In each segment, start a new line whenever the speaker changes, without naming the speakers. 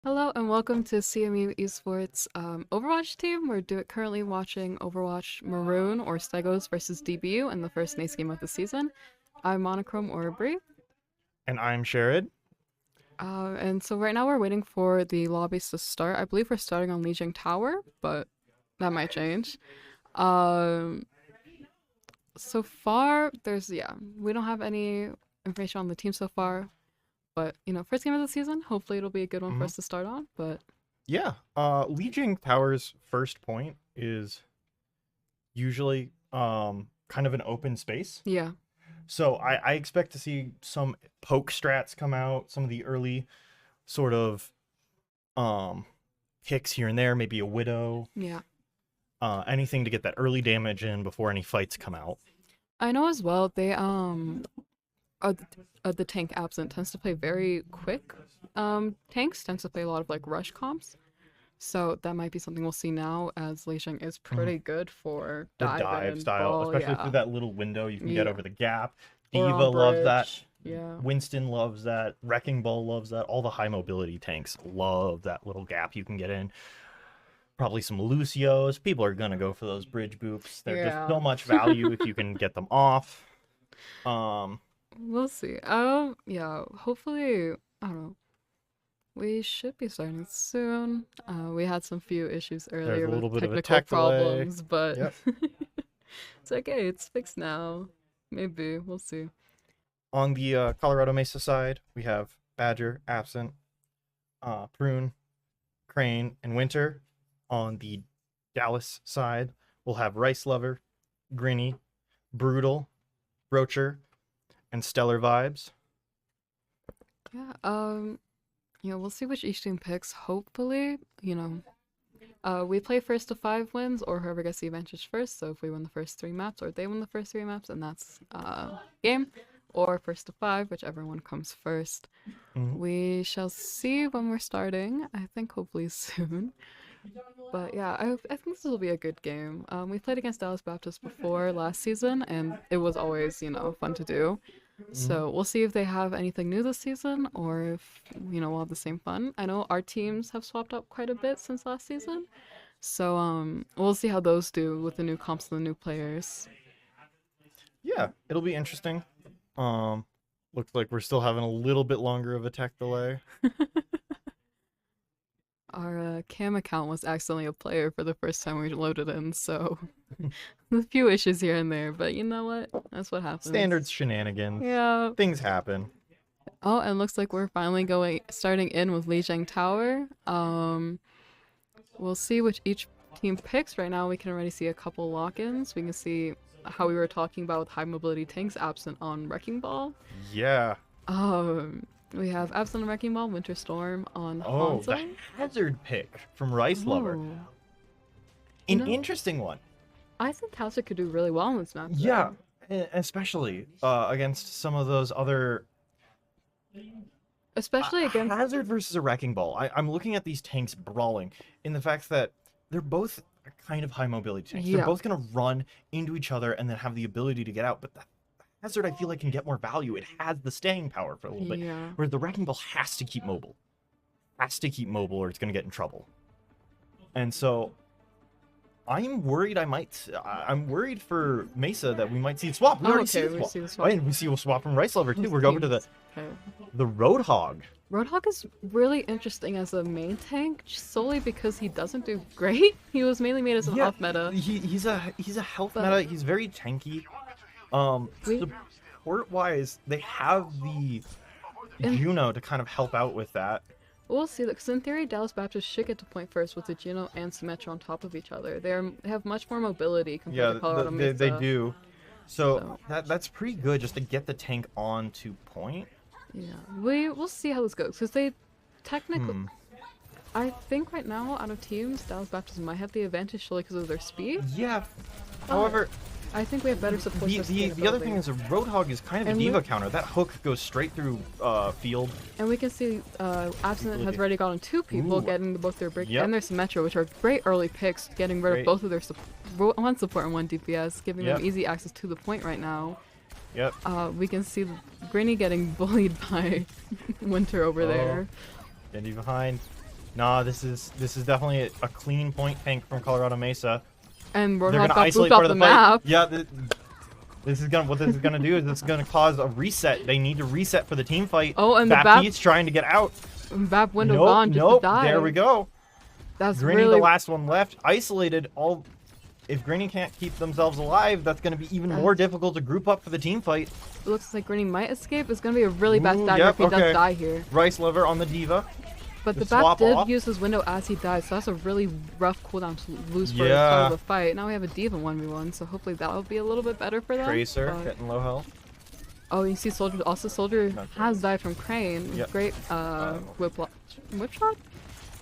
Hello and welcome to CMU Esports Overwatch team. We're currently watching Overwatch Maroon or Stegos versus DBU in the first NACE game of the season. I'm Monochrome or Bree.
And I'm Sherrod.
And so right now we're waiting for the lobbies to start. I believe we're starting on Lijiang Tower, but that might change. Um, so far, we don't have any information on the team so far. But, first game of the season, hopefully it'll be a good one for us to start on, but...
Yeah, Lijiang Tower's first point is usually kind of an open space.
Yeah.
So I expect to see some poke strats come out, some of the early sort of picks here and there, maybe a Widow.
Yeah.
Anything to get that early damage in before any fights come out.
I know as well, they, the tank absent tends to play very quick. Tanks tends to play a lot of like rush comps, so that might be something we'll see now as Lijiang is pretty good for
The dive style,
ball,
especially
yeah.
through that little window you can get over the gap.
Or
Diva
on
loves that.
bridge, yeah.
Winston loves that. Wrecking Ball loves that. All the high mobility tanks love that little gap you can get in. Probably some Lucios. People are gonna go for those bridge boops. They're just so much value if you can get them off.
We'll see. Yeah, hopefully, I don't know. We should be starting soon. We had some few issues earlier
There's a little
with
bit of a
technical
tech delay.
problems, but
Yep.
it's okay. It's fixed now. Maybe. We'll see.
On the Colorado Mesa side, we have Badger, Absent, Prune, Crane, and Winter. On the Dallas side, we'll have Rice Lover, Grinny, Brutal, Broacher, and Stellar Vibes.
Yeah, we'll see which each team picks. Hopefully, we play first to 5 wins, or whoever gets the advantage first. So if we win the first 3 maps, or they win the first 3 maps, and that's game. Or first to 5, whichever one comes first. We shall see when we're starting. I think hopefully soon. But yeah, I think this will be a good game. We played against Dallas Baptist before last season, and it was always, fun to do. So we'll see if they have anything new this season, or if, we'll have the same fun. I know our teams have swapped up quite a bit since last season. So we'll see how those do with the new comps and the new players.
Yeah, it'll be interesting. Looks like we're still having a little bit longer of a tech delay.
Our cam account was accidentally a player for the first time we loaded in, so a few issues here and there, but you know what? That's what happens.
Standard shenanigans.
Yeah.
Things happen.
Oh, and looks like we're finally starting in with Lijiang Tower. We'll see which each team picks. Right now we can already see a couple lock-ins. We can see how we were talking about with high mobility tanks absent on Wrecking Ball.
Yeah.
We have Absent on Wrecking Ball, Winter Storm on
Oh,
Hanzo.
the hazard pick from Rice Lover. An interesting one.
I think Hazard could do really well in this map.
Yeah, especially against some of those other...
Especially against...
Hazard versus a Wrecking Ball. I'm looking at these tanks brawling in the fact that they're both kind of high mobility tanks.
Yeah.
They're both going to run into each other and then have the ability to get out, but Hazard, I feel like, can get more value. It has the staying power for a little bit, where the Wrecking Ball has to keep mobile. Or it's going to get in trouble. And so, I'm worried I'm worried for Mesa that we might see a swap. We already see a swap. And we see a swap from Rice Lover, too. We're going to the Roadhog.
Roadhog is really interesting as a main tank, solely because he doesn't do great. He was mainly made as an off meta.
He's a health meta. He's very tanky. Support-wise, they have the Juno to kind of help out with that.
We'll see, because in theory, Dallas Baptist should get to point first with the Juno and Symmetra on top of each other. They have much more mobility compared to Colorado Mesa.
They do. So that's pretty good just to get the tank on to point.
Yeah, we'll see how this goes, because they technically... I think right now, out of teams, Dallas Baptist might have the advantage solely because of their speed.
Yeah. However...
I think we have better support.
The other thing is a Roadhog is kind of a diva counter. That hook goes straight through field.
And we can see Absent has already gotten 2 people getting both their break and their Symmetra, which are great early picks, getting rid of both of their one support and one DPS, giving them easy access to the point right now.
Yep.
We can see Granny getting bullied by Winter over there.
Genji behind. Nah, this is definitely a clean point tank from Colorado Mesa.
And we're
They're
not
gonna isolate
off
part
the
of the fight.
map.
Yeah, this is gonna do is this is gonna cause a reset. They need to reset for the team fight.
Oh, and the
Baptiste's trying to get out.
Bap window
Nope,
gone, just
nope.
to die.
There we go.
That's
Grinny,
really
the last one left, isolated. If Grinny can't keep themselves alive, that's going to be even more difficult to group up for the team fight.
It looks like Grinny might escape. It's going to be a really bad stagger
yep,
if he does die here.
Rice Lover on the D.Va.
But the Bap did use his window as he died, so that's a really rough cooldown to lose for the fight. Now we have a D.Va 1v1, so hopefully that'll be a little bit better for them.
Tracer getting low health.
Oh, you see Soldier. Also, Soldier has died from Crane.
Yep.
Great whip shot.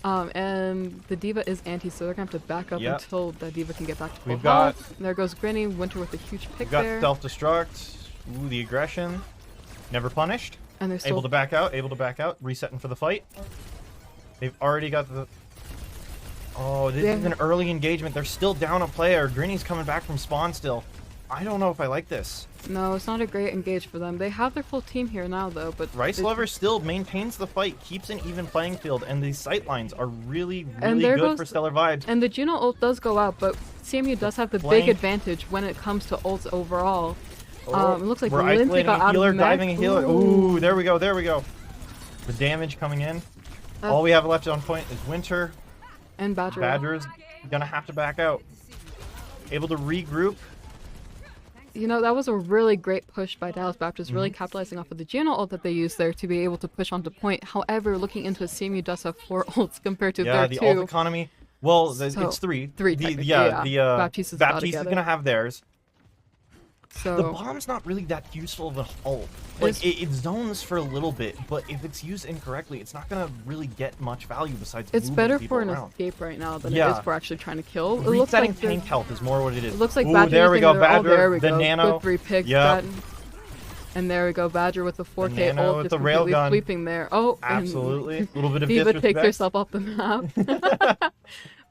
And the D.Va is anti, so they're gonna have to back up until the D.Va can get back to full health. There goes Grinny. Winter with a huge pick there.
Got self-destruct. Ooh, the aggression. Never punished.
And they're still
able to back out. Able to back out. Resetting for the fight. They've already got the. Oh, this is an early engagement. They're still down a player. Grinny's coming back from spawn still. I don't know if I like this.
No, it's not a great engage for them. They have their full team here now, though. But
Rice Lover still maintains the fight, keeps an even playing field, and these sight lines are really good for Stellar Vibes.
And the Juno ult does go out, but CMU does have the big advantage when it comes to ults overall. It looks like Lindsay got out of the mech.
Diving a healer. Ooh, there we go, there we go. The damage coming in. All we have left on point is Winter.
And Badger.
Badger's gonna have to back out. Able to regroup.
You know, that was a really great push by Dallas Baptist, really capitalizing off of the Juno ult that they used there to be able to push onto point. However, looking into it, CMU does have 4 ults compared to their 2.
Yeah, the ult economy. Well, it's 3.
3,
Baptiste is gonna have theirs.
So
the bomb's not really that useful of an ult. Like, it zones for a little bit, but if it's used incorrectly, it's not gonna really get much value besides
it's better for an
around.
Escape right now than it is for actually trying to kill. It looks
Resetting
like
tank health is more what it is.
It looks like
Badger. There we go, Badger.
There we
the
go.
nano.
Good 3 picks.
Yep.
And there we go, Badger with the 4K
ult
with
the railgun.
sweeping there. Oh,
absolutely. A little bit of
D.Va
disrespect.
takes herself off the map.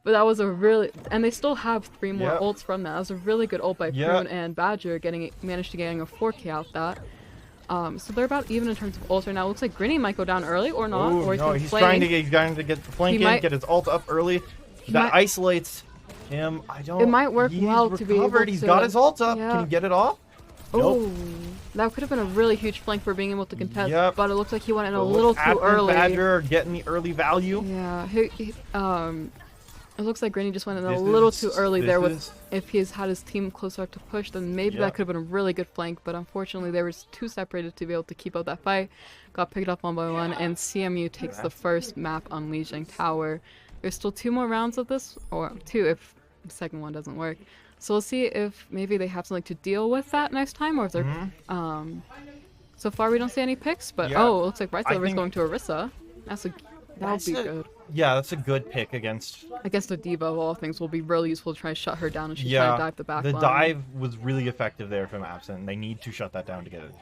But that was a really, and they still have 3 more ults from that. That was a really good ult by Prune and Badger, managed to get a 4K out that. So they're about even in terms of ults right now. It looks like Grinny might go down early or not.
Ooh,
or
he's trying to get the flank in, get his ult up early. That isolates him.
It might work well to be able to.
He's got his ult up. Can he get it off?
Oh,
nope.
That could have been a really huge flank for being able to contest, but it looks like he went in a little too early.
Badger getting the early value.
Yeah, it looks like Grinny just went in a little too early there. If he's had his team closer up to push, then maybe that could have been a really good flank. But unfortunately, they were too separated to be able to keep up that fight. Got picked up 1 by 1, and CMU takes the first map, unleashing Tower. There's still 2 more rounds of this, or 2 if the second one doesn't work. So we'll see if maybe they have something to deal with that next time, or if they're. So far, we don't see any picks, but it looks like Rice Lover's going to Orisa. That'll be good.
Yeah, that's a good pick against
the D.Va of all things. Will be really useful to try to shut her down, and she's trying to dive the back line.
The dive was really effective there from Absent. They need to shut that down to get it.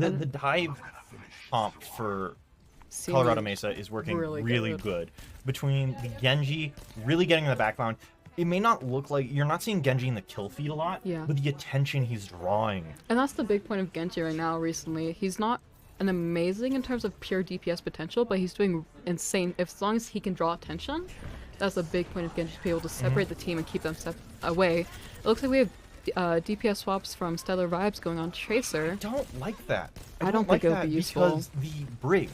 Yeah. The dive comp for Colorado Mesa is working really good. Between the Genji really getting in the background, it may not look like you're not seeing Genji in the kill feed a lot, but the attention he's drawing.
And that's the big point of Genji right now. Recently, he's not an amazing in terms of pure DPS potential, but he's doing insane. As long as he can draw attention, that's a big point of Genji, to be able to separate the team and keep them away. It looks like we have DPS swaps from Stellar Vibes going on Tracer.
I don't like that.
I don't think it would be useful.
Because the Brig.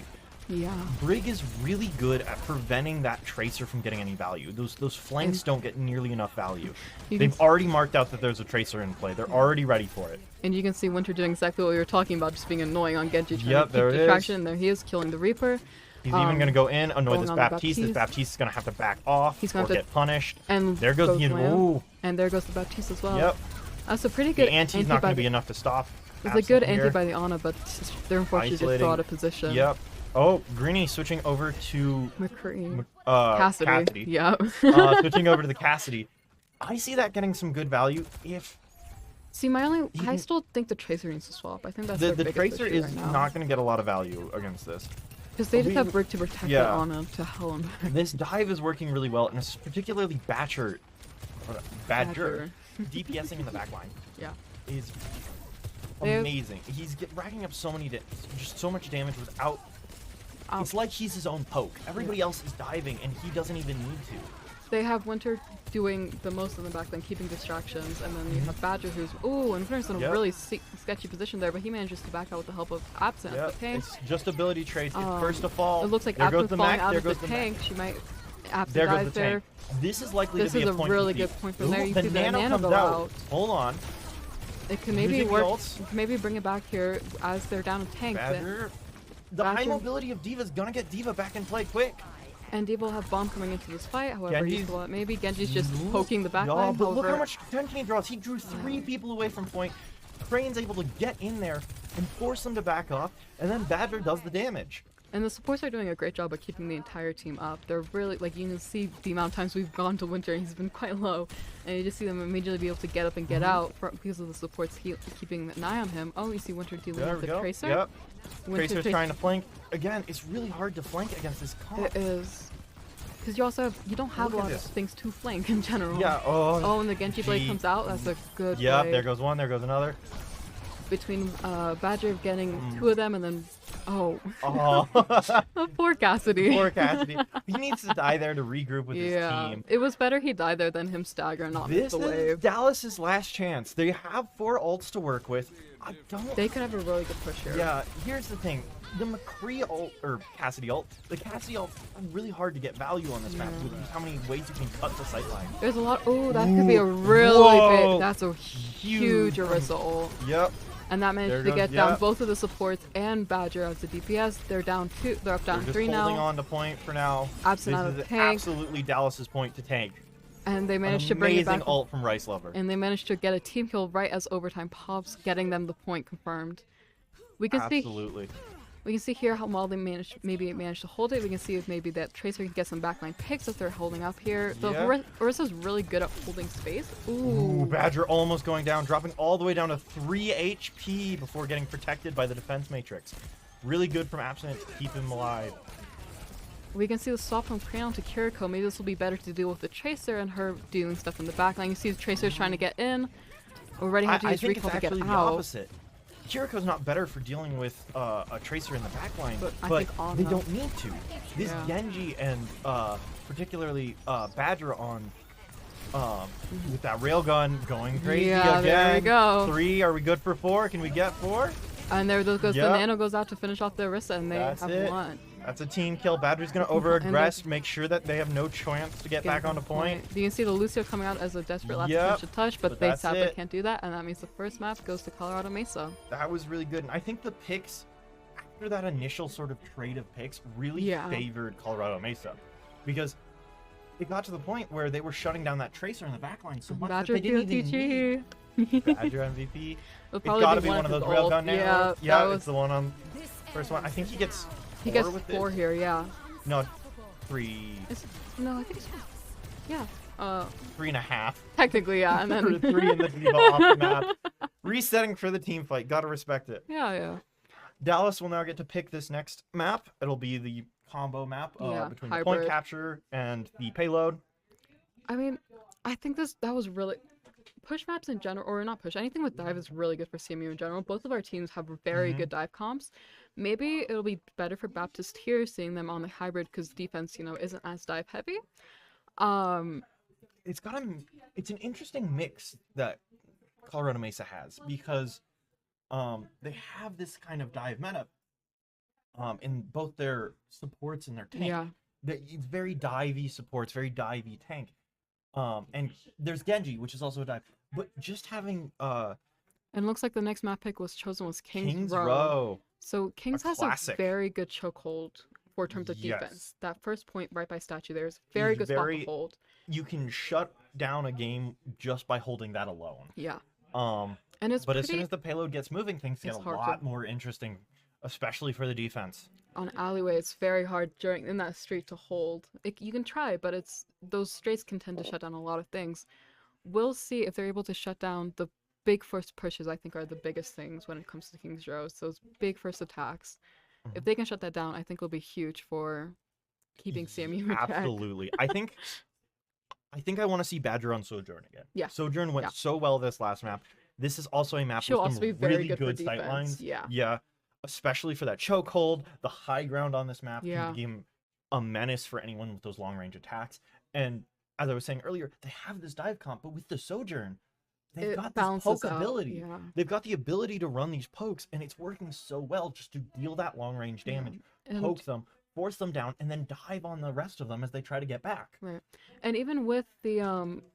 Yeah.
Brig is really good at preventing that Tracer from getting any value. Those flanks don't get nearly enough value. They've already marked out that there's a Tracer in play. They're already ready for it.
And you can see Winter doing exactly what we were talking about, just being annoying on Genji, trying to keep distraction. And there he is, killing the Reaper.
He's even going to go in, annoy this Baptiste. This Baptiste is going to have to back off or get punished.
And
there goes the Ooh.
And there goes the Baptiste as well.
Yep.
That's a pretty good anti.
Anti's not going to be enough to stop.
It's a good anti by the Ana, but they're unfortunately just throw out of position.
Yep. Oh, Greeny switching over to
Cassidy. Yeah.
Switching over to the Cassidy. I see that getting some good value if.
See, I still think the Tracer needs to swap. I think that's
the Tracer is not going to get a lot of value against this.
Because they just have Brick to protect the Ana to hell and back.
This dive is working really well, and it's particularly Badger DPSing in the backline.
Yeah.
Is amazing. He's racking up so much damage without. It's like he's his own poke. Everybody else is diving, and he doesn't even need to.
They have Winter doing the most in the back, then keeping distractions, and then you have Badger who's, ooh, and Winter's in a really sketchy position there, but he manages to back out with the help of Absinthe.
Yep. It's just ability traits. It's first to fall.
It looks like Absinthe falling out of the tank. She might
there goes the tank. This is likely to be a point.
This is a really good point from there. You see the nano
comes
go out.
Hold on.
It can maybe work. Maybe bring it back here as they're down a tank.
Badger. The high mobility of D.Va is gonna get D.Va back in play quick.
And D.Va will have Bomb coming into this fight. However, maybe Genji's just poking the back line.
But look how much attention he draws. He drew 3 people away from point. Crane's able to get in there and force them to back off, and then Badger does the damage.
And the supports are doing a great job of keeping the entire team up. They're really, like, you can see the amount of times we've gone to Winter and he's been quite low. And you just see them immediately be able to get up and get out because of the supports keeping an eye on him. Oh, you see Winter dealing with the Tracer.
Yep. Tracer's trying to flank. Again, it's really hard to flank against this comp.
It is. Because you also have, you don't have a lot of things to flank in general.
Yeah,
oh, and the Genji blade comes out. That's a good play.
Yep, there goes one, there goes another.
Between Badger getting 2 of them and then poor Cassidy.
Poor Cassidy. He needs to die there to regroup with his team.
It was better he died there than him stagger and not miss the wave.
This is Dallas's last chance. They have 4 ults to work with.
They could have a really good push here.
Yeah, here's the thing. The McCree ult, or Cassidy ult, the Cassidy ult is really hard to get value on this map with how many ways you can cut the sightline.
There's a lot. Oh, that could be a really big. That's a huge Orisa ult.
Yep.
And that managed to get down both of the supports and Badger as the DPS. They're down 2. They're up down 3 now.
Holding on to point for now.
Absent out of tank.
Absolutely Dallas's point to tank.
And they managed to bring it back.
Amazing ult from Rice Lover.
And they managed to get a team kill right as overtime pops, getting them the point confirmed. We can see here how well they managed to hold it. We can see if maybe that Tracer can get some backline picks if they're holding up here. The Orisa's really good at holding space. Ooh,
Badger almost going down, dropping all the way down to 3 HP before getting protected by the defense matrix. Really good from Absinthe to keep him alive.
We can see the swap from Crayon to Kiriko. Maybe this will be better to deal with the Tracer and her doing stuff in the backline. You see the Tracer's trying to get in. Already have to use recall to get out.
I think it's actually the opposite. Kiriko's not better for dealing with a Tracer in the backline, but they don't need to. This Genji and particularly Badger on with that railgun going crazy again.
There we go.
3, are we good for 4? Can we get 4?
And there goes the Nano goes out to finish off the Orisa, and they have won.
That's a team kill. Badger's going to over-aggress, make sure that they have no chance to get back on the point.
You can see the Lucio coming out as a desperate last to touch, but they sadly can't do that, and that means the first map goes to Colorado Mesa.
That was really good, and I think the picks, after that initial sort of trade of picks, really favored Colorado Mesa. Because it got to the point where they were shutting down that Tracer in the backline so much that they didn't even need Badger MVP. It's got to be one of those railgun now. Yeah, it's the one on first one. I think he gets...
He gets 4 here, yeah.
No, 3.
No, I think it's
3.5.
Technically, yeah, and then
3 in the D.Va off the map. Resetting for the team fight. Gotta respect it.
Yeah.
Dallas will now get to pick this next map. It'll be the combo map between the point capture and the payload.
I mean, I think that was really... Push maps in general, or not push, anything with dive is really good for CMU in general. Both of our teams have very good dive comps. Maybe it'll be better for Baptist here, seeing them on the hybrid, because defense, isn't as dive heavy.
It's an interesting mix that Colorado Mesa has, because they have this kind of dive meta in both their supports and their tank.
Yeah.
It's very divey supports, very divey tank. And there's Genji, which is also a dive. But just having
and looks like the next map pick was King's Row. So King's has a very good chokehold for terms of defense. That first point right by statue there is very good spot to hold.
You can shut down a game just by holding that alone.
Yeah.
And it's as soon as the payload gets moving, things get a lot more interesting, especially for the defense.
On alleyway, it's very hard in that straight to hold. You can try, but those straights can tend to shut down a lot of things. We'll see if they're able to shut down the big first pushes. I think are the biggest things when it comes to King's Row. So those big first attacks. If they can shut that down, I think it'll be huge for keeping CMU in check.
Absolutely. I think I want to see Badger on Sojourn again.
Yeah.
Sojourn went so well this last map. This is also a map with some really good sightlines.
Yeah.
Yeah. especially for that chokehold. The high ground on this map
Yeah.
can become a menace for anyone with those long-range attacks. And as I was saying earlier, they have this dive comp, but with the Sojourn, they've
It
got this
balances
poke
out,
ability.
yeah.
They've got the ability to run these pokes, and it's working so well just to deal that long-range damage,
And
poke them, force them down, and then dive on the rest of them as they try to get back.
right. And even with the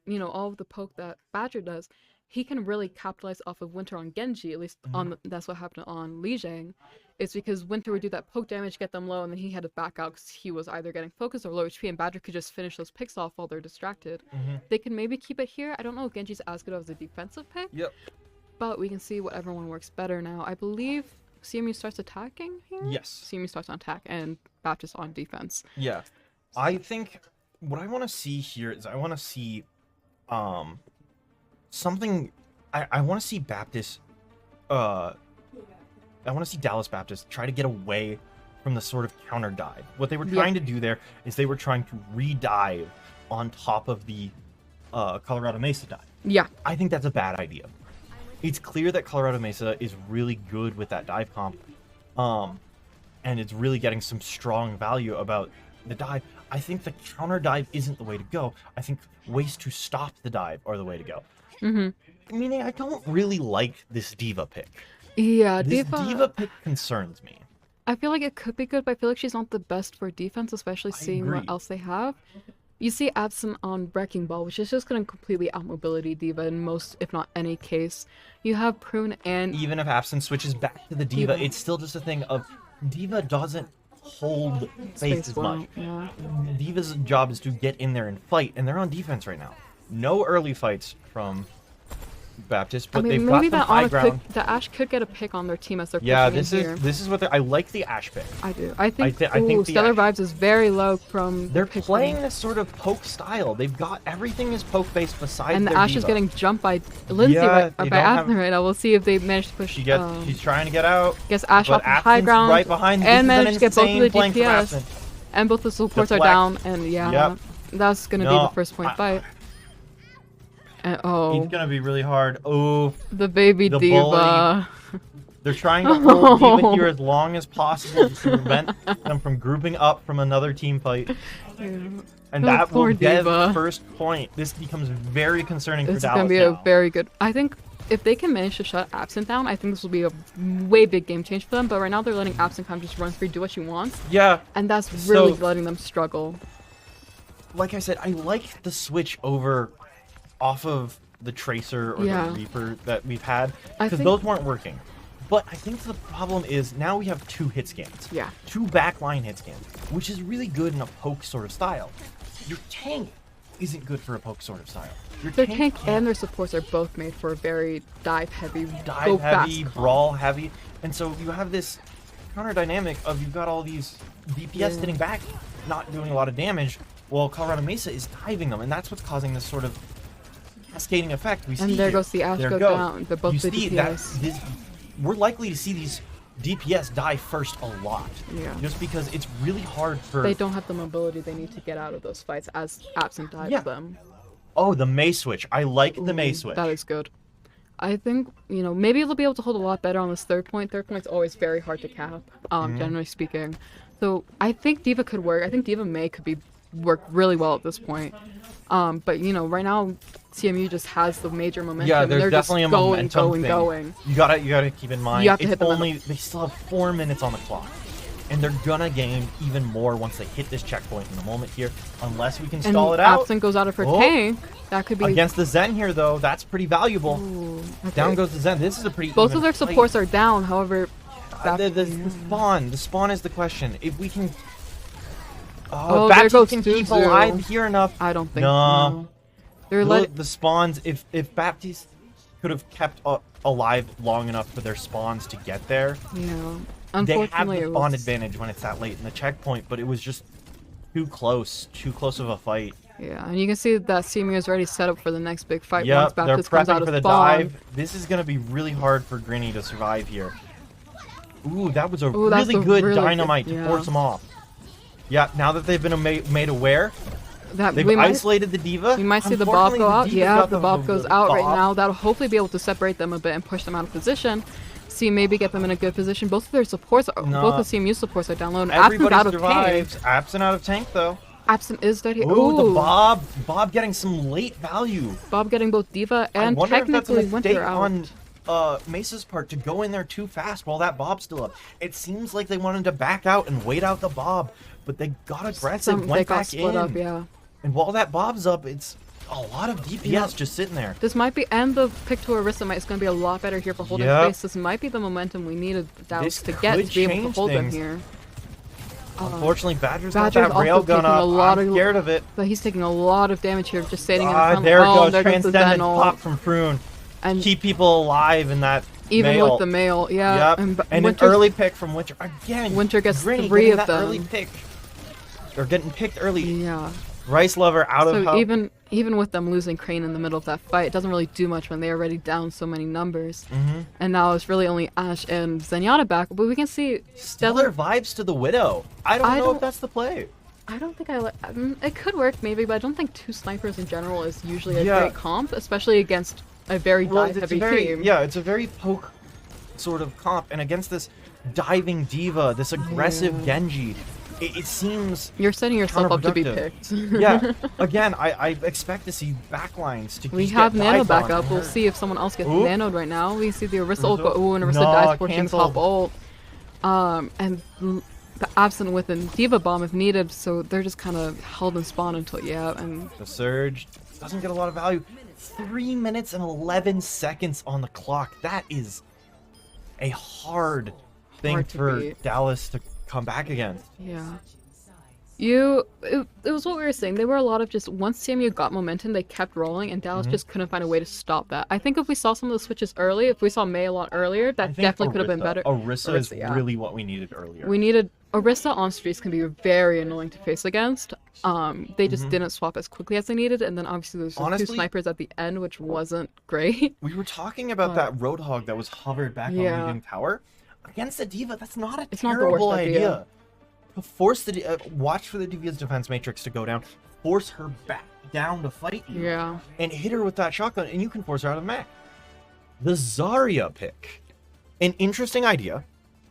you know, all of the poke that Badger does, he can really capitalize off of Winter on Genji. At least on that's what happened on Li Jiang. It's because Winter would do that poke damage, get them low, and then he had to back out because he was either getting focused or low HP, and Badger could just finish those picks off while they're distracted. They can maybe keep it here. I don't know if Genji's as good as a defensive pick.
Yep.
But we can see what everyone works better now. I believe CMU starts attacking here?
Yes.
CMU starts on attack and Baptist on defense.
Yeah. I think what I want to see here is I want to see something. I want to see Baptist I want to see Dallas Baptist try to get away from the sort of counter dive. What they were trying to do there is they were trying to re-dive on top of the Colorado Mesa dive.
Yeah.
I think that's a bad idea. It's clear that Colorado Mesa is really good with that dive comp, and it's really getting some strong value about the dive. I think the counter dive isn't the way to go. I think ways to stop the dive are the way to go. Meaning, I don't really like this Diva pick.
Yeah,
This Diva pick concerns me.
I feel like it could be good, but I feel like she's not the best for defense, especially seeing what else they have. You see Absent on Wrecking Ball, which is just going to completely outmobility Diva in most, if not any case. You have Prune and...
Even if Absent switches back to the Diva, it's still just a thing of Diva doesn't hold space as much.
Yeah.
Diva's job is to get in there and fight, and they're on defense right now. No early fights from Baptist, but they've got some high ground.
The Ashe could get a pick on their team as they're pushing
this is what I like the Ashe pick.
I do. I think
the
Stellar
Ashe,
Vibes is very low from.
They're playing this sort of poke style. They've got everything is poke based besides.
And the
their
Ashe
Diva.
is getting jumped by Lindsay by Absent right now. We'll see if they manage to push.
She's trying to get out.
Gets Ashe off the high ground
right behind,
and managed to get both of the DPS. And both the supports are down, and that's gonna be the first point fight. And,
it's gonna be really hard. Oh,
the baby Diva.
They're trying to hold Diva here as long as possible to prevent them from grouping up from another team fight. And that will get the first point. This becomes very concerning for Dallas.
It's gonna be a very good. I think if they can manage to shut Absent down, I think this will be a way big game change for them. But right now they're letting Absent kind of just run free, do what she wants.
Yeah.
And that's really letting them struggle.
Like I said, I like the switch over off of the Tracer or the Reaper that we've had, because those weren't working. But I think the problem is now we have 2 hit scans.
Yeah.
2 backline hit scans, which is really good in a poke sort of style. Your tank isn't good for a poke sort of style.
Their tank and their supports are both made for a very dive heavy,
brawl heavy. And so you have this counter dynamic of you've got all these DPS sitting back, not doing a lot of damage, while Colorado Mesa is diving them, and that's what's causing this sort of cascading effect we see.
And there goes the Ashe go down. They're both the DPS.
We're likely to see these DPS die first a lot.
Yeah.
Just because it's really hard for...
They don't have the mobility they need to get out of those fights as Absent dives them.
Oh, the Mace switch. I like the Mace switch.
That is good. I think, you know, maybe they'll be able to hold a lot better on this third point. Third point's always very hard to cap, generally speaking. So I think Diva could work. I think Diva May could work really well at this point. But you know, right now CMU just has the major momentum.
Yeah, there's
they're
definitely
just
a momentum thing.
Going.
You gotta keep in mind.
You have to hit them.
They still have 4 minutes on the clock, and they're gonna gain even more once they hit this checkpoint in a moment here, unless we can stall it out.
Absent goes out of her tank. That could be
against the Zen here, though. That's pretty valuable.
Ooh, okay.
Down goes the Zen. This is a pretty.
Both of their supports are down. However,
the spawn is the question. If we can.
Oh, there goes
can keep alive here enough.
I don't think so.
They're the spawns. If Baptiste could have kept alive long enough for their spawns to get there,
unfortunately,
they have the spawn advantage when it's that late in the checkpoint. But it was just too close of a fight.
Yeah, and you can see that CMU is already set up for the next big fight.
Yeah,
once Baptiste
they're
comes out
prepping for the
spawn.
dive. This is gonna be really hard for Grinny to survive here. Ooh, that was a really good dynamite to force him off. Yeah, now that they've been made aware, they've isolated the Diva.
We might see the Bob go out. Yeah, the Bob goes out right now. That'll hopefully be able to separate them a bit and push them out of position. see maybe get them in a good position. Both of their supports, both the CMU supports are down low. And
everybody
out
survives.
Of
Absent out of tank though.
Absent is dead here.
Ooh, the Bob getting some late value.
Bob getting both Diva and technically Winter out.
On Mesa's part to go in there too fast while that Bob's still up. It seems like they wanted to back out and wait out the Bob, but they got aggressive, went back in.
Up, yeah.
And while that Bob's up, it's a lot of DPS just sitting there.
This might be, and the pick to Orisa is going to be a lot better here for holding space. This might be the momentum we needed Dallas to get to be able to hold them here.
Unfortunately, Badger's got that railgun up. I'm scared of it.
But he's taking a lot of damage here, just standing in the front.
There goes Transcendent pop from Maroon. And keep people alive in that
even with the mail, yeah.
Yep. And an early pick from Winter again.
Winter gets 3 of them.
Early pick. They're getting picked early.
Yeah.
Rice Lover out of help.
Even with them losing Crane in the middle of that fight, it doesn't really do much when they're already down so many numbers. And now it's really only Ash and Zenyatta back, but we can see
Stellar vibes to the Widow. I don't know if that's the play.
I don't think it could work maybe, but I don't think 2 snipers in general is usually a great comp, especially against a very dive-heavy team.
Yeah, it's a very poke sort of comp, and against this diving diva, this aggressive Genji, it seems
you're setting yourself up to be picked.
Yeah, again, I expect to see backlines to
we have Nano back up. We'll see if someone else gets nanoed right now. We see the Orisa ult, but and Orisa dies before she can pop ult. And the Absent with a Diva bomb if needed, so they're just kind of held in spawn until and
the Surge doesn't get a lot of value. 3 minutes and 11 seconds on the clock. That is a hard thing for Dallas to come back against.
Yeah. It was what we were saying. They were a lot of just, once CMU got momentum, they kept rolling, and Dallas just couldn't find a way to stop that. I think if we saw some of the switches early, if we saw May a lot earlier, that definitely could have been better.
Orisa is really what we needed earlier.
We needed... Orisa on streets can be very annoying to face against. They just didn't swap as quickly as they needed, and then obviously there's 2 snipers at the end, which wasn't great.
We were talking about that Roadhog that was hovered back on leading tower. Against the Diva, that's not a terrible idea. To force the watch for the Diva's defense matrix to go down, force her back down to fight you, and hit her with that shotgun, and you can force her out of mech. The Zarya pick, an interesting idea.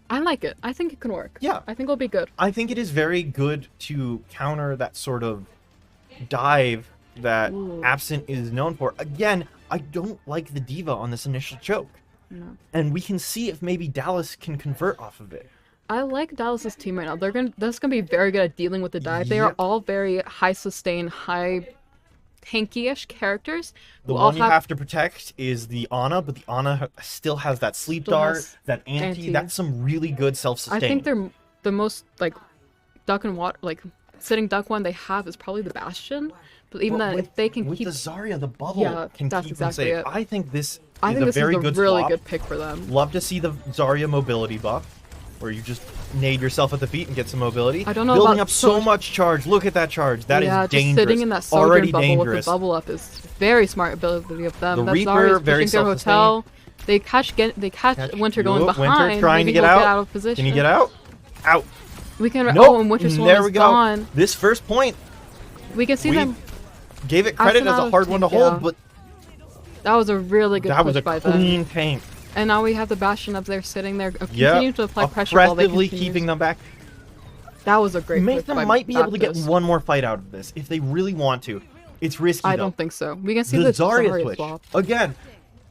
I like it. I think it can work.
Yeah.
I think it'll be good.
I think it is very good to counter that sort of dive that Absent is known for. Again, I don't like the Diva on this initial choke. No. And we can see if maybe Dallas can convert off of it.
I like Dallas's team right now. That's gonna be very good at dealing with the dive. They are all very high sustain, high tanky-ish characters.
The one you have to protect is the Ana, but the Ana still has that sleep dart, that anti. That's some really good self-sustain.
I think they're the most duck and water, sitting duck one they have is probably the Bastion. But even if they can keep
the Zarya, the bubble can keep them safe. I think this is a
really good pick for them.
Love to see the Zarya mobility buff, where you just nade yourself at the feet and get some mobility.
I don't know
Building up so much charge. Look at that charge. That is dangerous.
Just sitting in that Sojourn bubble with the bubble up is very smart ability of them.
The Reaper, very self-sustained.
They catch Winter going behind.
Winter trying to get out of
position.
Can you get out? Out.
We can. Oh, and Winter's one is gone.
This first point.
We can see them.
Gave it credit as a hard one to hold, but
that was a really good push by them.
That was a clean tank.
And now we have the Bastion up there sitting there, continuing to apply pressure while they
keeping them back.
That was a great push.
Mesa might be able to get one more fight out of this if they really want to. It's risky.
I don't think so. We can see the
Zarya switch swap. Again,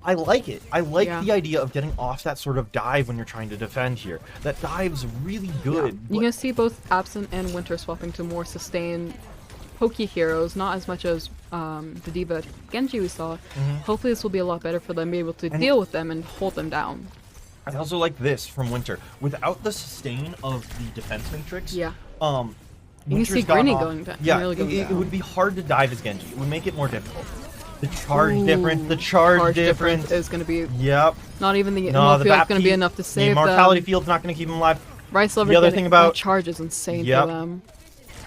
I like it. I like the idea of getting off that sort of dive when you're trying to defend here. That dive's really good.
You can see both Absent and Winter swapping to more sustained pokey heroes, not as much as the Diva Genji we saw. Hopefully this will be a lot better for them, be able to deal with them and hold them down.
I also like this from Winter. Without the sustain of the defense matrix,
you can see Greeny going down.
Yeah, it would be hard to dive as Genji. It would make it more difficult. The charge difference. The charge difference
is going to be. Not even the
no,
field is going to be enough to save them.
The mortality field's not going to keep them alive.
Rice Lover
the other thing about
charge is insane for them.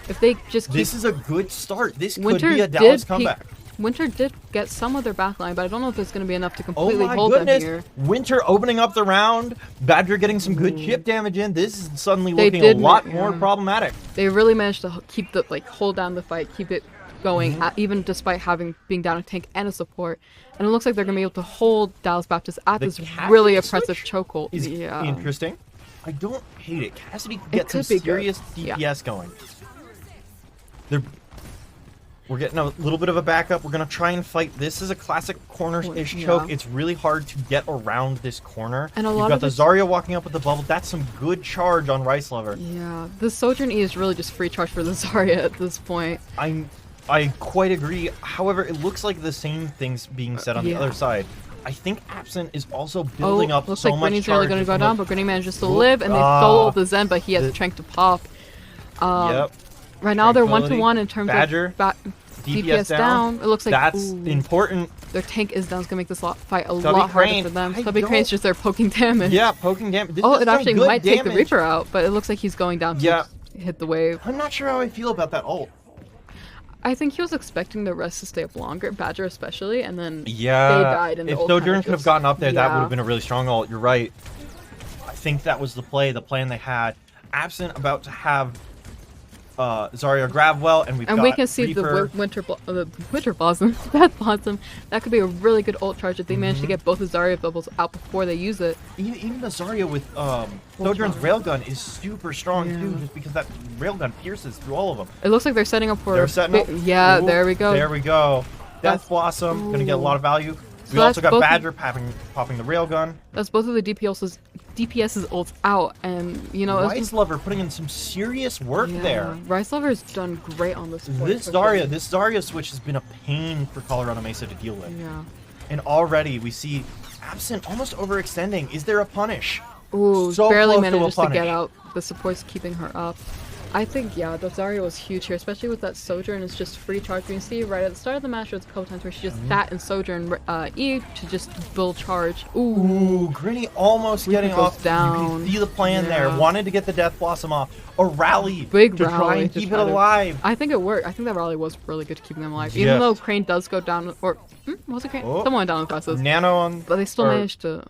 If they just keep...
This is a good start. This could be a Dallas comeback.
Winter did get some of their backline, but I don't know if it's going to be enough to completely hold them here.
Winter opening up the round. Badger getting some good chip damage in. This is suddenly looking a lot more problematic.
They really managed to keep the hold down the fight, keep it going, even despite being down a tank and a support. And it looks like they're going to be able to hold Dallas Baptist at this really oppressive chokehold.
Is interesting. I don't hate it. Cassidy could get some serious DPS going. We're getting a little bit of a backup. We're going to try and fight. This is a classic corner-ish choke. It's really hard to get around this corner. And You've got the Zarya walking up with the bubble. That's some good charge on Rice Lover.
Yeah, the Sojourn E is really just free charge for the Zarya at this point.
I quite agree. However, it looks like the same things being said on the other side. I think Absent is also building up so much charge. Looks like Grinny's really going to go down, but Grinny manages to live, and they stole the Zen, but he has Trank to pop. Right now they're 1-to-1 in terms of DPS down. It looks like that's important.
Their tank is down. It's gonna make this fight a lot harder for them. Stubby Crane's just there poking damage.
Yeah, poking damage.
It actually might take the Reaper out, but it looks like he's going down to hit the wave.
I'm not sure how I feel about that ult.
I think he was expecting the rest to stay up longer, Badger especially, and then they died. And
if Sojourn could have gotten up there, that would have been a really strong ult. You're right. I think that was the plan they had. Absent about to have Zarya grab well, and we
can see
Reaper.
the winter blossom, that blossom. That could be a really good ult charge if they manage to get both the Zarya bubbles out before they use it.
Even the Zarya with Sojourn's railgun is super strong too, just because that railgun pierces through all of them.
It looks like they're setting up for.
They're setting up.
Yeah,
Ooh,
there we go.
There we go. Death Blossom gonna get a lot of value. We also got Badger popping the railgun.
That's both of the DPS's ults out, and you know
Rice Lover putting in some serious work there.
Rice Lover's done great on this point.
This Zarya switch has been a pain for Colorado Mesa to deal with.
Yeah.
And already we see Absent almost overextending. Is there a punish?
Ooh, so barely manages to get out. The support's keeping her up. I think, the Zarya was huge here, especially with that Sojourn. It's just free charge. You can see right at the start of the match, there's a couple times where she just sat and Sojourn E to just build charge. Ooh,
Grinny almost getting off.
Down.
You can see the plan there. Wanted to get the Death Blossom off. A rally.
Big
to
rally.
Try and keep it alive.
I think it worked. I think that rally was really good to keeping them alive. Even though Crane does go down, or, was it Crane? Someone went down in the process.
Nano on.
But they still managed to.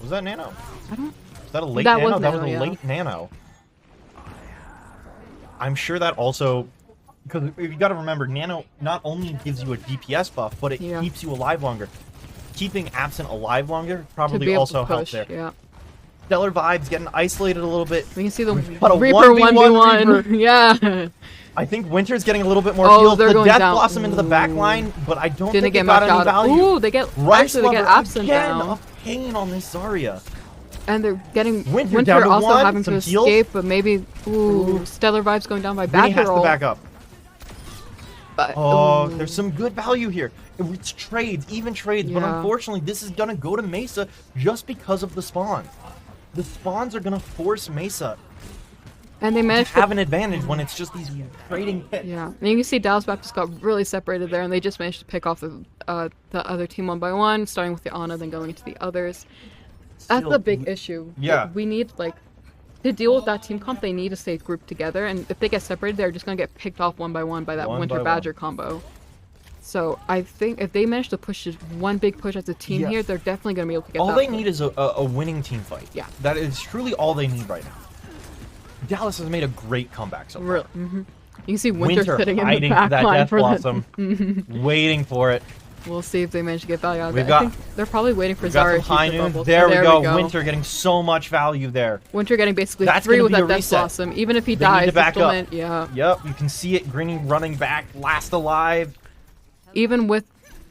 Was that Nano?
I don't.
Was that a late Nano? That was a late Nano. I'm sure that also, because you got to remember, Nano not only gives you a DPS buff, but it keeps you alive longer. Keeping Absent alive longer probably also helps there.
Yeah.
Stellar Vibes getting isolated a little bit.
We can see the Reaper 1v1. Yeah.
I think Winter's getting a little bit more healed. The Death Blossom into the back line, but I don't think it got any value.
Ooh, they get Absent down.
A pain on this Zarya.
And they're getting Winter also having to escape, but maybe Stellar Vibes going down by Badger.
Has to back up. But, there's some good value here. It's trades, even trades, but unfortunately this is gonna go to Mesa just because of the spawn. The spawns are gonna force Mesa.
And they managed
to have an advantage when it's just these trading pits.
Yeah, and you can see Dallas Baptist got really separated there, and they just managed to pick off the other team one by one, starting with the Ana, then going into the others. That's the big issue.
Yeah.
We need, to deal with that team comp, they need to stay grouped together, and if they get separated, they're just going to get picked off one by one by that Winter Badger combo. So I think if they manage to push just one big push as a team here, they're definitely going to be able to get
all they need is a winning team fight.
Yeah.
That is truly all they need right now. Dallas has made a great comeback so far.
Really? You can see Winter sitting in the back
that
line
Death
for
Blossom, waiting for it.
We'll see if they manage to get value out of it. I think they're probably waiting for Zarya to use the bubbles.
There we go. Winter getting so much value there.
Winter getting basically 3 with that Death Blossom. Even if he dies,
need to back up.
Yeah.
Yep, you can see it. Grinny running back, last alive.
Even with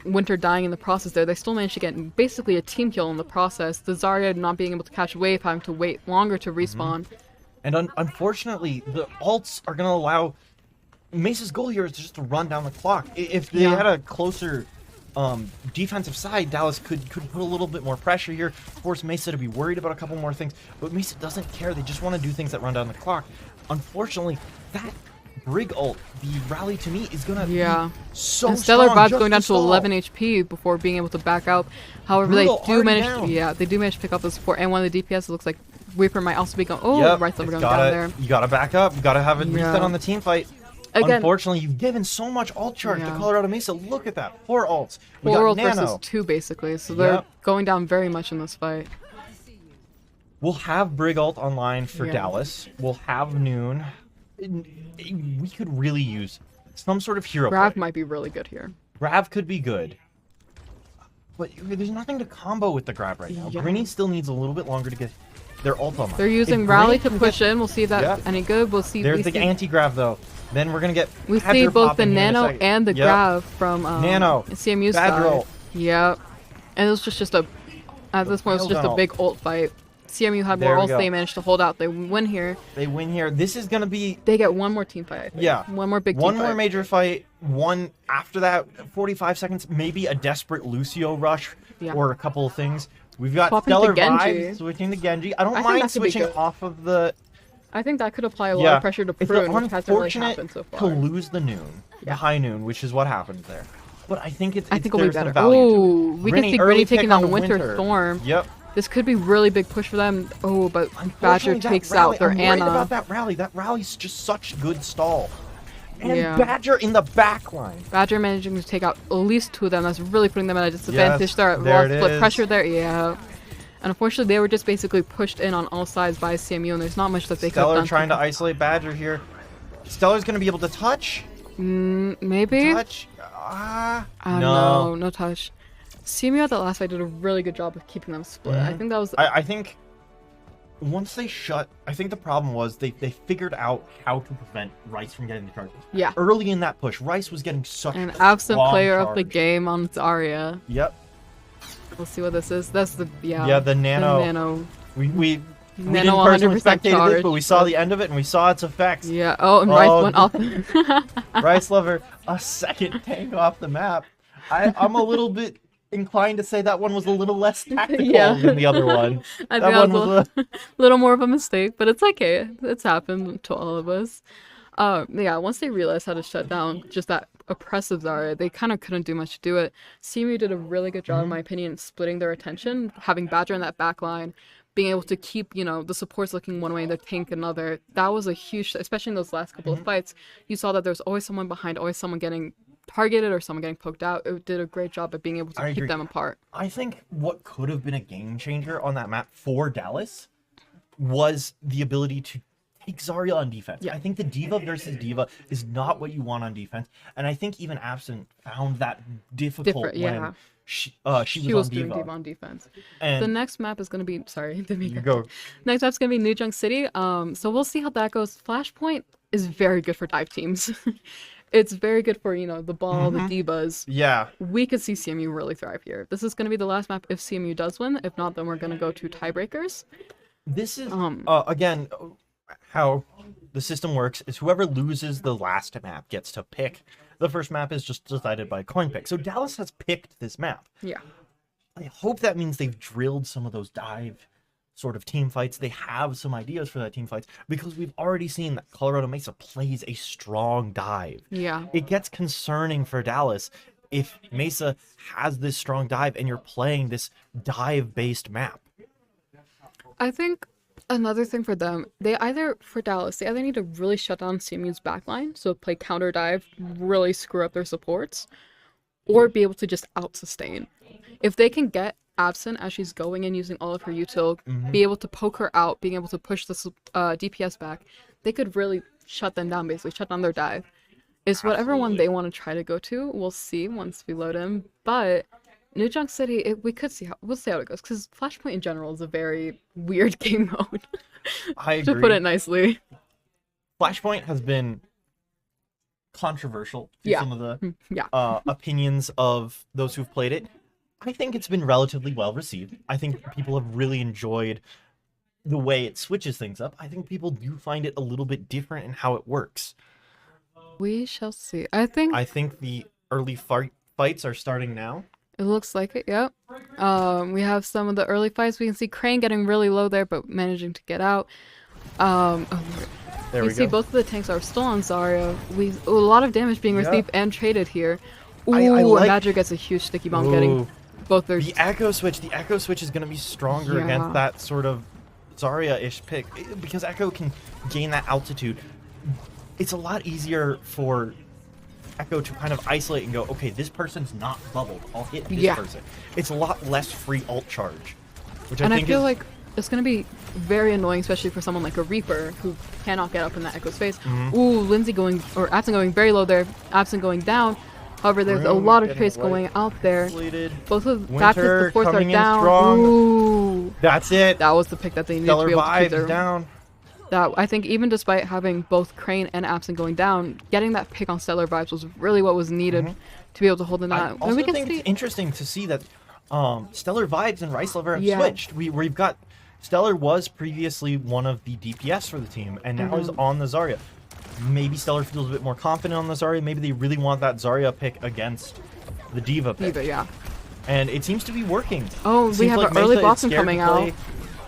Winter dying in the process there, they still managed to get basically a team kill in the process. The Zarya not being able to catch wave, having to wait longer to respawn.
And unfortunately, the ults are going to allow... Mesa's goal here is just to run down the clock. If they had a closer defensive side, Dallas could put a little bit more pressure here, force Mesa to be worried about a couple more things. But Mesa doesn't care. They just want to do things that run down the clock. Unfortunately, that Brig ult, the rally to me, is going to be so
and Stellar
strong.
Vibes going down to 11 HP before being able to back out. However, they do manage to pick up the support. And one of the DPS, it looks like Reaper might also be going, Rice Lover going down there.
You got to back up. You got to have a reset on the team fight. Again, unfortunately, you've given so much ult charge to Colorado Mesa. Look at that. 4 ults. We got Nano
versus 2, basically. So they're going down very much in this fight.
We'll have Brig ult online for Dallas. We'll have Noon. We could really use some sort of hero
Grav
play.
might be really good here.
Grav could be good. But there's nothing to combo with the Grav right now.
Yeah.
Grinny still needs a little bit longer to get their ult on.
They're using Rally to push in. We'll see if that's any good. We'll see.
There's the anti-Grav, though. Then we're going to get
We see both the Nano and the Grav from
Nano.
CMU side. Yep. And it was just a... At this point, it was just a big ult fight. CMU had more ults. They managed to hold out. They win here.
They win here. This is going to be...
They get one more team fight, I think.
Yeah.
One more big team
fight. One
more
major fight. One after that, 45 seconds. Maybe a desperate Lucio rush or a couple of things. We've got
Swapping
Stellar
to
vibes, switching to Genji. I don't mind switching off of the...
I think that could apply a lot of pressure to Prune, which hasn't really happened so far.
To lose the Noon, the high Noon, which is what happened there. But I think
it'll be better. Oh, we can see Grinny taking down Winter Storm.
Yep.
This could be really big push for them. Oh, but Badger takes out their Ana.
I'm worried about that rally. That rally's just such good stall. And Badger in the back line.
Badger managing to take out at least 2 of them. That's really putting them at a disadvantage. There split pressure there. Yeah. And unfortunately, they were just basically pushed in on all sides by CMU, and there's not much that they could have done.
Stellar trying to isolate Badger here. Stellar's going to be able to touch?
Maybe?
Touch?
No. No touch. CMU at that last fight did a really good job of keeping them split. I think that was...
I think once they shut... I think the problem was they figured out how to prevent Rice from getting the charges.
Yeah.
Early in that push, Rice was getting such
an absent player of the game on Zarya.
Yep.
We'll see what this is. That's the...
Yeah, the Nano.
The Nano.
We
Nano
didn't personally
100%
spectate
charge,
this, but we saw the end of it and we saw its effects.
Yeah. Oh, and Rice went off.
Rice Lover, a second tank off the map. I'm a little bit inclined to say that one was a little less tactical than the other one.
I think that was a little more of a mistake, but it's okay. It's happened to all of us. Yeah, once they realized how to shut down just that oppressive Zarya, they kind of couldn't do much to do it. CMU did a really good job, in my opinion, splitting their attention, having Badger in that back line, being able to keep, the supports looking one way and the tank another. That was a huge, especially in those last couple of fights, you saw that there's always someone behind, always someone getting targeted or someone getting poked out. It did a great job at being able to keep them apart.
I think what could have been a game changer on that map for Dallas was the ability to take Zarya on defense. Yeah. I think the Diva versus Diva is not what you want on defense, and I think even Absent found that difficult when she was
doing Diva on defense.
And
the next map is going to be
you go.
Next map's going to be New Junk City. So we'll see how that goes. Flashpoint is very good for dive teams. It's very good for, the ball, the Divas.
Yeah.
We could see CMU really thrive here. This is going to be the last map if CMU does win. If not, then we're going to go to tiebreakers.
This is, again, how the system works is whoever loses the last map gets to pick. The first map is just decided by coin pick. So Dallas has picked this map.
Yeah.
I hope that means they've drilled some of those dive sort of team fights. They have some ideas for that team fights because we've already seen that Colorado Mesa plays a strong dive.
Yeah.
It gets concerning for Dallas if Mesa has this strong dive and you're playing this dive-based map.
I think another thing for them, for Dallas, they either need to really shut down CMU's backline, so play counter dive, really screw up their supports, or be able to just out-sustain. If they can get Absent as she's going in using all of her util, be able to poke her out, being able to push the DPS back, they could really shut them down, basically shut down their dive. It's whatever one they want to try to go to. We'll see once we load in. But New Junk City, we'll see how it goes, because Flashpoint in general is a very weird game mode.
I agree.
To put it nicely.
Flashpoint has been controversial to some of the opinions of those who've played it. I think it's been relatively well received. I think people have really enjoyed the way it switches things up. I think people do find it a little bit different in how it works.
We shall see. I think
the early fights are starting now.
It looks like it, yep. We have some of the early fights. We can see Crane getting really low there, but managing to get out.
There we
see
go.
Both of the tanks are still on Zarya. A lot of damage being received and traded here. Ooh, Badger gets a huge sticky bomb getting both their...
The Echo Switch is going to be stronger against that sort of Zarya-ish pick, because Echo can gain that altitude. It's a lot easier for Echo to kind of isolate and go, okay, this person's not bubbled, I'll hit this person. It's a lot less free ult charge, which I think
feel like it's gonna be very annoying, especially for someone like a Reaper who cannot get up in that Echo space.
Mm-hmm.
Ooh, Lindsay going, or Absent going very low there, Absent going down. However, there's a lot of trace going out there. Both of Baptist the fourth are down.
Strong.
Ooh,
that's it.
That was the pick that they needed
Stellar
to be able to keep
Vibes
their
down.
That I think even despite having both Crane and Absent going down, getting that pick on Stellar Vibes was really what was needed to be able to hold them down.
I also think it's interesting to see that Stellar Vibes and Rice Lover have switched. We've got Stellar was previously one of the DPS for the team, and now is on the Zarya. Maybe Stellar feels a bit more confident on the Zarya. Maybe they really want that Zarya pick against the D.Va pick.
D.Va, yeah.
And it seems to be working.
Oh, we have an early Blossom coming out.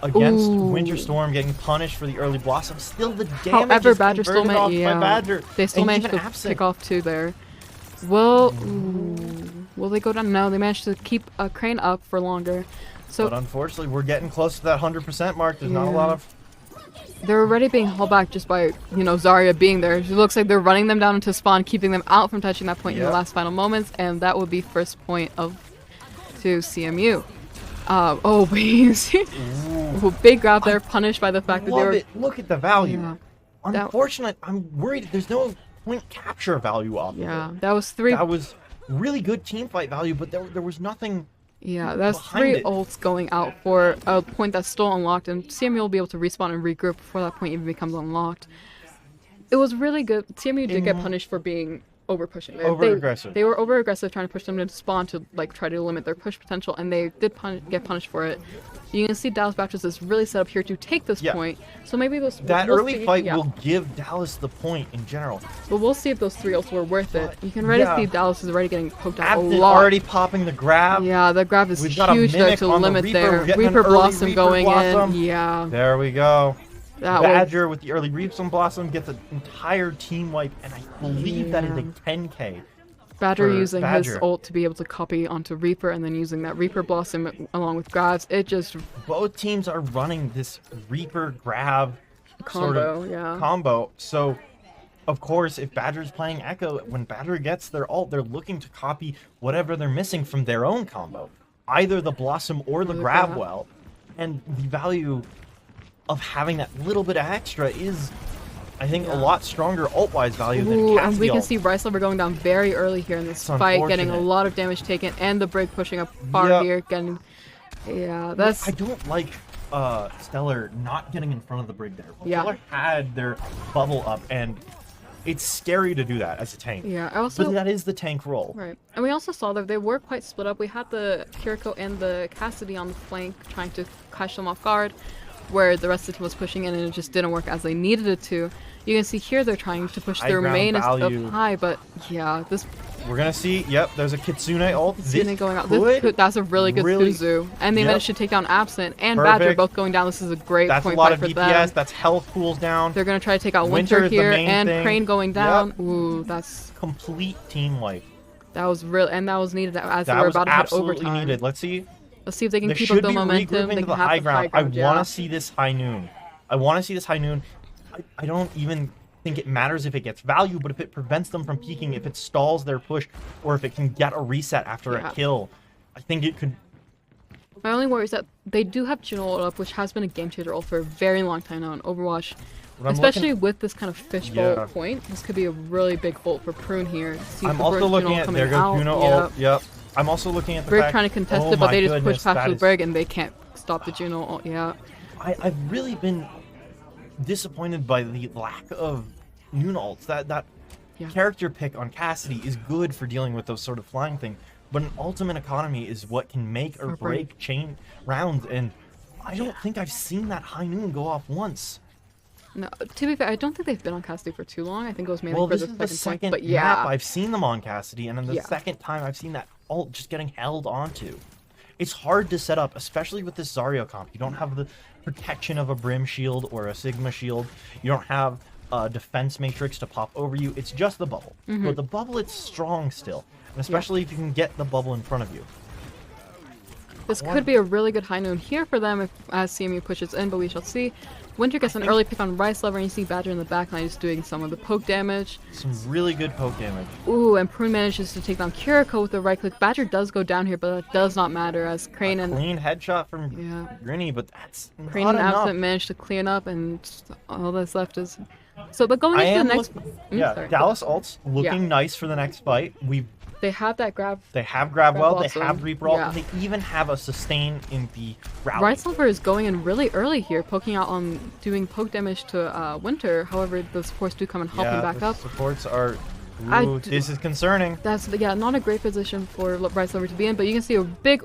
Against Winter Storm, getting punished for the early Blossom. Still the damage
However,
is
Badger still
off by Badger.
They still managed to pick off 2 there. Will they go down? No, they managed to keep Crane up for longer. So,
but unfortunately, we're getting close to that 100% mark. There's not a lot of...
They're already being held back just by, you know, Zarya being there. It looks like they're running them down into spawn, keeping them out from touching that point in the last final moments, and that would be first point to CMU. Oh, please. Big grab there, punished by the fact that they were...
Look at the value. Unfortunately, I'm worried there's no point capture value off of it.
That was 3...
That was really good team fight value, but there was nothing...
Yeah, that's 3 ults going out for a point that's still unlocked, and CMU will be able to respawn and regroup before that point even becomes unlocked. It was really good. CMU did get punished for being over-pushing.
Over-aggressive.
They were over-aggressive, trying to push them into spawn to like try to limit their push potential, and they did get punished for it. You can see Dallas Baptist is really set up here to take this point, so maybe those...
That early fight will give Dallas the point in general.
But we'll see if those 3 ults were worth it. You can already see Dallas is already getting poked out a lot.
Already popping the grab.
Yeah, the grab is huge there to limit their Reaper Blossom going in. Yeah.
There we go. Badger with the early Reaper Blossom gets an entire team wipe, and I believe that is a 10k.
Badger using his ult to be able to copy onto Reaper, and then using that Reaper Blossom along with grabs. It just...
Both teams are running this Reaper grab
combo,
combo. So, of course, if Badger's playing Echo, when Badger gets their ult, they're looking to copy whatever they're missing from their own combo. Either the Blossom or the grab well. And the value of having that little bit of extra is... I think a lot stronger ult-wise value than Cassidy.
And we can see Rice Lover going down very early here in this fight, getting a lot of damage taken, and the Brig pushing up far here, getting... Yeah, that's...
I don't like Stellar not getting in front of the Brig there. Stellar had their bubble up, and it's scary to do that as a tank.
Yeah, also...
But that is the tank role.
Right. And we also saw that they were quite split up. We had the Kiriko and the Cassidy on the flank trying to catch them off guard, where the rest of the team was pushing in, and it just didn't work as they needed it to. You can see here they're trying to push their main up high, but yeah, this...
We're gonna see, there's a Kitsune ult.
Kitsune going out. That's a really good Suzu. And they managed to take down Absent and Badger both going down. This is a great point fight for them.
That's a lot of DPS, that's health pools down.
They're gonna try to take out Winter here, and Crane going down. Ooh, that's...
Complete team wipe.
That was real, and that was needed as they were about to head overtime.
Needed. Let's see
if they can keep up the momentum. They can have
high ground. I want to see this high noon. I don't even think it matters if it gets value, but if it prevents them from peeking, if it stalls their push, or if it can get a reset after a kill, I think it could...
My only worry is that they do have Juno up, which has been a game changer ult for a very long time now in Overwatch. Especially with this kind of fishbowl point, this could be a really big ult for Prune here.
I'm also looking at... There goes Juno ult. Yep. I'm also looking at the
Brig trying to contest it, but they just push past the Brig, and they can't stop the Juno ult. Yeah.
I've really been disappointed by the lack of noon ults. That character pick on Cassidy is good for dealing with those sort of flying things, but an ultimate economy is what can make or break chain rounds, and I don't think I've seen that high noon go off once.
No, to be fair, I don't think they've been on Cassidy for too long. I think it was mainly for the second point, but
map I've seen them on Cassidy, and then the second time I've seen that ult just getting held onto. It's hard to set up, especially with this Zarya comp. You don't have the protection of a Brim shield or a Sigma shield. You don't have a defense matrix to pop over you. It's just the bubble. But the bubble, it's strong still, and especially if you can get the bubble in front of you.
This could be a really good high noon here for them if as CMU pushes in, but we shall see. Winter gets an early pick on Rice Lover, and you see Badger in the backline just doing some of the poke damage.
Some really good poke damage.
Ooh, and Prune manages to take down Kiriko with the right click. Badger does go down here, but that does not matter as Crane and...
clean headshot from Grinny, but that's
Crane
not
and
enough.
Absent managed to clean up, and all that's left is... So, but going into the next...
Sorry. Dallas ults looking nice for the next fight.
They have that grab.
They have grab well. They
also.
have Reaper ult. And they even have a sustain in the rally.
Right Silver is going in really early here, poking out on doing poke damage to Winter. However, the supports do come and help him back up.
Supports are. Ooh, this is concerning.
That's not a great position for Right Silver to be in, but you can see a big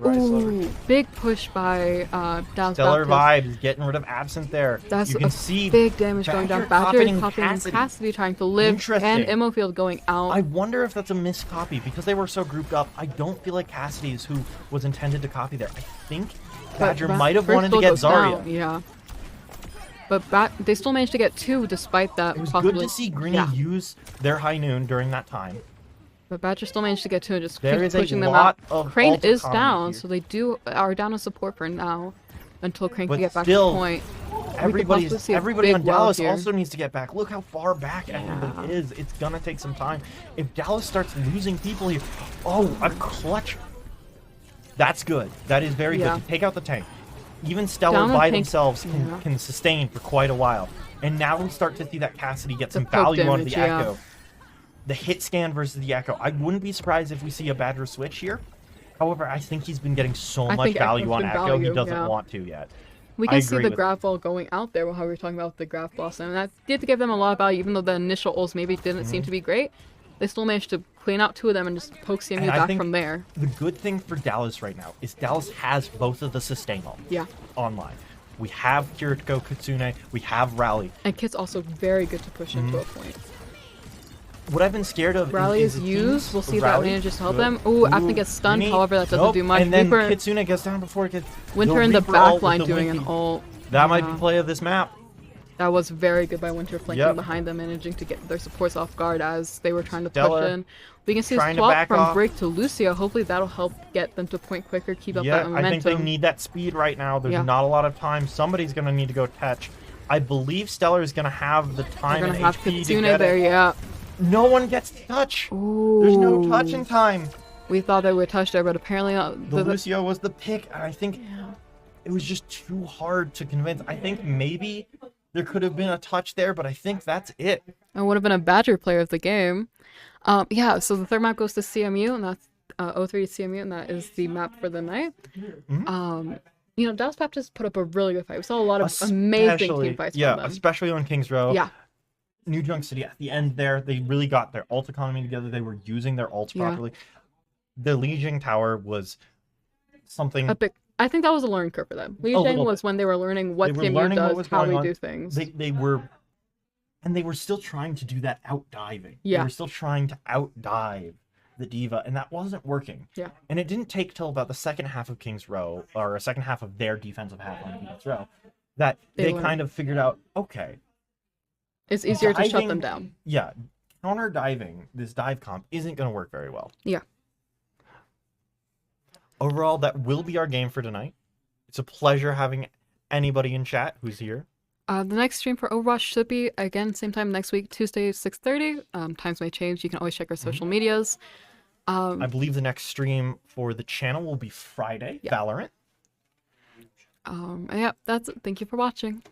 big push by Dallas.
Stellar vibes, getting rid of Absent there.
That's
you can see
big damage going down. Badger
copying
Cassidy trying to live, and Immo Field going out.
I wonder if that's a missed copy because they were so grouped up. I don't feel like Cassidy is who was intended to copy there. I think Badger might have wanted to get Zarya.
Yeah. But they still managed to get 2 despite that.
It was good to see Grinny use their high noon during that time.
But Badger still managed to get 2 and just
keeps
pushing them out. Crane is down, so they are down a support for now until Crane can get back to the point.
Everybody on Dallas also needs to get back. Look how far back everybody is. It's gonna take some time. If Dallas starts losing people here, a clutch. That's good. That is very good. Take out the tank. Even Stellar by themselves can sustain for quite a while. And now we start to see that Cassidy get some value out of the Echo. The hit scan versus the Echo. I wouldn't be surprised if we see a Badger switch here. However, I think he's been getting so much value on Echo, he doesn't want to yet.
We can see the graph ball going out there, how we were talking about the graph blossom. And that did give them a lot of value, even though the initial ults maybe didn't seem to be great. They still managed to clean out 2 of them and just poke CMU back from there.
The good thing for Dallas right now is Dallas has both of the sustain ults online. We have Kiriko Kitsune, we have Rally.
And Kit's also very good to push into a point.
What I've been scared of
Rally is used. We'll see if that manages to help them. Ooh, Absent gets stunned. However, that doesn't do much.
And then Kitsune gets down before it gets...
Winter in the back line doing an ult.
That might be play of this map.
That was very good by Winter flanking behind them, managing to get their supports off guard as they were trying to push in. We can see a swap from Break to Lucio. Hopefully that'll help get them to point quicker, keep up that momentum.
I think they need that speed right now. There's not a lot of time. Somebody's going to need to go touch. I believe Stellar is going to have the time and HP to get it. No one gets to touch.
Ooh.
There's no touch in time.
We thought they would touch there, but apparently
the Lucio was the pick. And I think it was just too hard to convince. I think maybe there could have been a touch there, but I think that's it.
It would have been a Badger player of the game. So the third map goes to CMU, and that's 03 to CMU, and that is the map for the night. Dallas Baptist put up a really good fight. We saw a lot of amazing team fights from them.
Especially on Kings Row. New Junk City at the end there, they really got their ult economy together. They were using their ults properly. The Legion Tower was something...
I think that was a learning curve for them. Legion was when they were learning what CMU does, how we do things.
They were still trying to do that out-diving.
Yeah.
They were still trying to out-dive the D.Va, and that wasn't working.
Yeah.
And it didn't take till about the second half of Kings Row, or a second half of their defensive half on Kings Row, that they kind of figured out, okay,
it's easier to shut them down.
Yeah. Counter diving, this dive comp, isn't going to work very well.
Yeah.
Overall, that will be our game for tonight. It's a pleasure having anybody in chat who's here.
The next stream for Overwatch should be, again, same time next week, Tuesday, 6:30. Times may change. You can always check our social medias.
I believe the next stream for the channel will be Friday, Valorant.
That's it. Thank you for watching.